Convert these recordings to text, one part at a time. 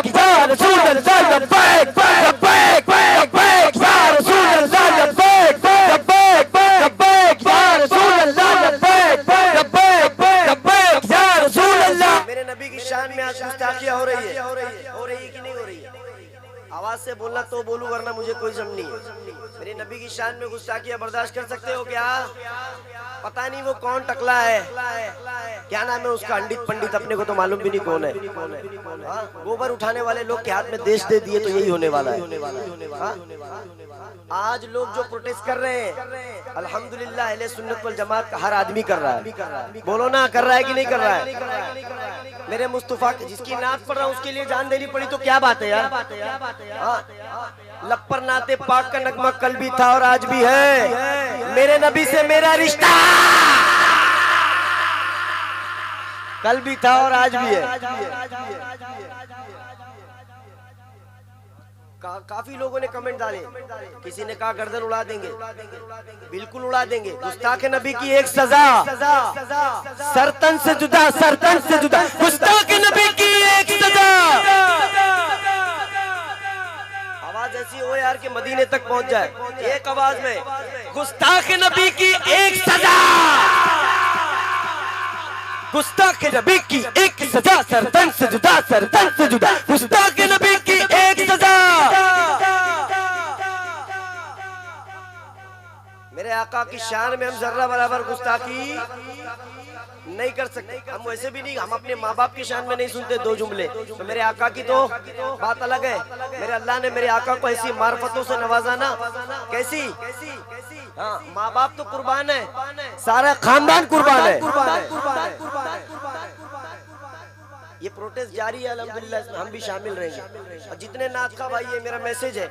लब्बैक या रसूल अल्लाह लब्बैक लब्बैक लब्बैक या रसूल अल्लाह लब्बैक लब्बैक लब्बैक या रसूल अल्लाह लब्बैक लब्बैक लब्बैक या रसूल अल्लाह। मेरे नबी की शान में आज गुस्ताखियां हो रही है कि नहीं हो रही है? आवाज से बोलना तो बोलूं, वरना मुझे कोई जम नहीं है। मेरे नबी की शान में गुस्ताखियां बर्दाश्त कर सकते हो क्या? पता नहीं वो कौन टकला है, क्या नाम है उसका, अंडित पंडित, अपने को तो मालूम भी नहीं कौन है। गोबर उठाने वाले लोग के हाथ में देश दे दिए तो यही होने वाला है। आज लोग जो प्रोटेस्ट कर रहे हैं, अल्हम्दुलिल्लाह अहले सुन्नत वल जमात का हर आदमी कर रहा है। बोलो ना, कर रहा है कि नहीं कर रहा है? मेरे मुस्तफा जिसकी नात पढ़ रहा हूँ उसके लिए जान देनी पड़ी तो क्या बात है यार। लप्पर नाते पाक का नगमा कल भी था और आज भी है। मेरे नबी से मेरा रिश्ता कल भी था और आज भी है। काफी लोगों ने कमेंट डाले, किसी ने कहा गर्दन उड़ा देंगे, बिल्कुल उड़ा देंगे। गुस्ताख नबी की एक सजा, सरतन से जुदा, सरतन से जुदा, गुस्ताख नबी की एक सजा। आवाज ऐसी हो यार कि मदीने तक पहुंच जाए, एक आवाज में, गुस्ताख नबी की एक सजा, गुस्ताख नबी की एक सजा, सरतन से जुदा, सरतन से जुदा, गुस्ताख नबी की एक सजा। मेरे आका की शान में हम जर्रा बराबर गुस्ताखी नहीं कर सकते। हम वैसे भी नहीं, हम अपने माँ बाप की शान में नहीं सुनते दो जुमले, तो मेरे आका की तो बात अलग है। मेरे अल्लाह ने मेरे आका को ऐसी मार्फतों से नवाजा ना, कैसी, हाँ, माँ बाप तो कुर्बान है, सारा खानदान कुर्बान है। ये प्रोटेस्ट जारी है अल्हम्दुलिल्लाह, इसमें हम भी शामिल रहेंगे। और जितने नातखा भाई है, मेरा मैसेज है,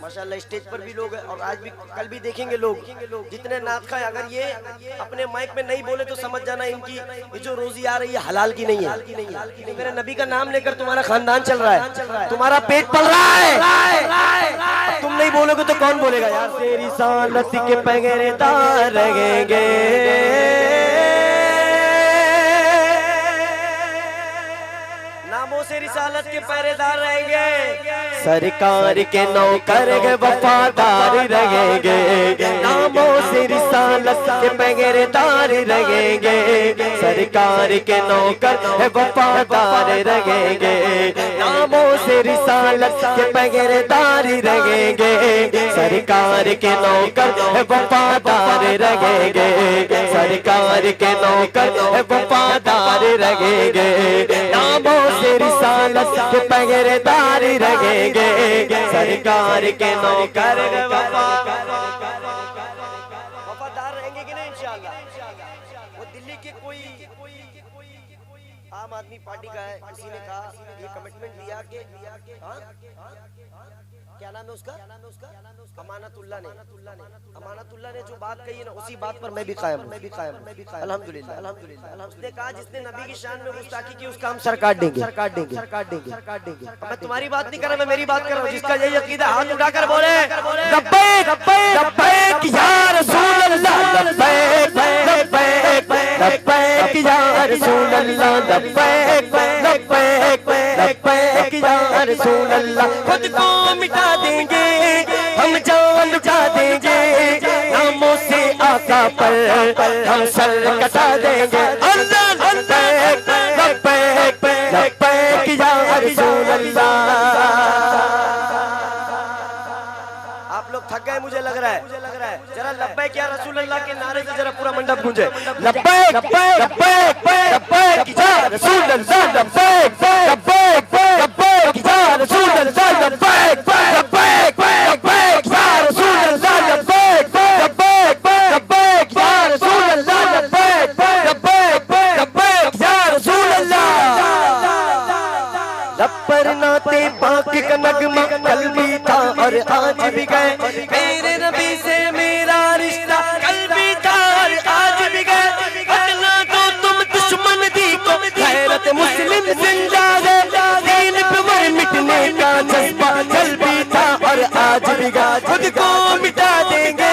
माशाल्लाह स्टेज पर भी लोग हैं और आज भी कल भी देखेंगे लोग, जितने नातखा है, अगर ये अपने माइक में नहीं बोले तो समझ जाना इनकी ये जो रोजी आ रही है हलाल की नहीं है। मेरे नबी का नाम लेकर तुम्हारा खानदान चल रहा है, तुम्हारा पेट पल रहा है, तुम नहीं बोलोगे तो कौन बोलेगा यार। तेरी सालत के पहरेदार रहेंगे, से रिसालत के पहरेदार रहेंगे, सरकार के नौकर वफादार रहेंगे, नामों से रिसालत के पहरेदार रहेंगे, सरकार के नौकर वफादार रहेंगे, नामों से रिसालत के पहरेदार रहेंगे, सरकार के नौकर वफादार रहेंगे, सरकार के नौकर वफादार रहेंगे, नामों से रिसालत के पहरेदार रहेंगे, सरकार के नौकर वफादार रहेंगे कि नहीं इंशाअल्लाह। वो दिल्ली के कोई आम आदमी पार्टी का है, किसी ने कहा ये कमिटमेंट दिया कि क्या नाम है उसका, अमानतुल्लाह ने जो बात कही है ना, उसी बात पर मैं भी कायम अल्हम्दुलिल्लाह। उसने कहा जिसने नबी की शान में गुस्ताखी की उसका हम सर काट देंगे। मैं तुम्हारी बात नहीं कर रहा, मैं मेरी बात कर रहा हूँ। जिसका यही अकीदा हाथ उठाकर बोले लब्बैक लब्बैक या रसूल अल्लाह, लब्बैक लब्बैक लब्बैक या रसूल अल्लाह, लब्बैक लब्बैक लब्बैक या रसूल अल्लाह। खुद को मिटा देंगे हम, जान लुटा देंगे, नामों से आका पर हम सर कटा देंगे। अल्लाह लब्बैक लब्बैक लब्बैक या रसूल अल्लाह। आप लोग थक गए मुझे लग रहा है, जरा लब्बैक या रसूल अल्लाह के नारे से जरा पूरा मंडप गूंजे। लब्बैक लब्बैक लब्बैक या रसूल अल्लाह, लब्बैक लब्बैक लब्बैक या रसूल अल्लाह, लब्बैक लब्बैक लब्बैक या रसूल अल्लाह, लब्बैक लब्बैक लब्बैक या रसूल अल्लाह, लब्बैक लब्बैक लब्बैक या रसूल अल्लाह। लब्बर नाते पाक का नगमा कल भी था और आज भी गए, मेरे नबी से मेरा रिश्ता कल भी था और आज भी गए। अगला तो तुम दुश्मन दी को गैरत मुस्लिम जिंदा है, दीन पे मर मिटने का जज्बा कल भी था और आज भी गए। खुद को मिटा देंगे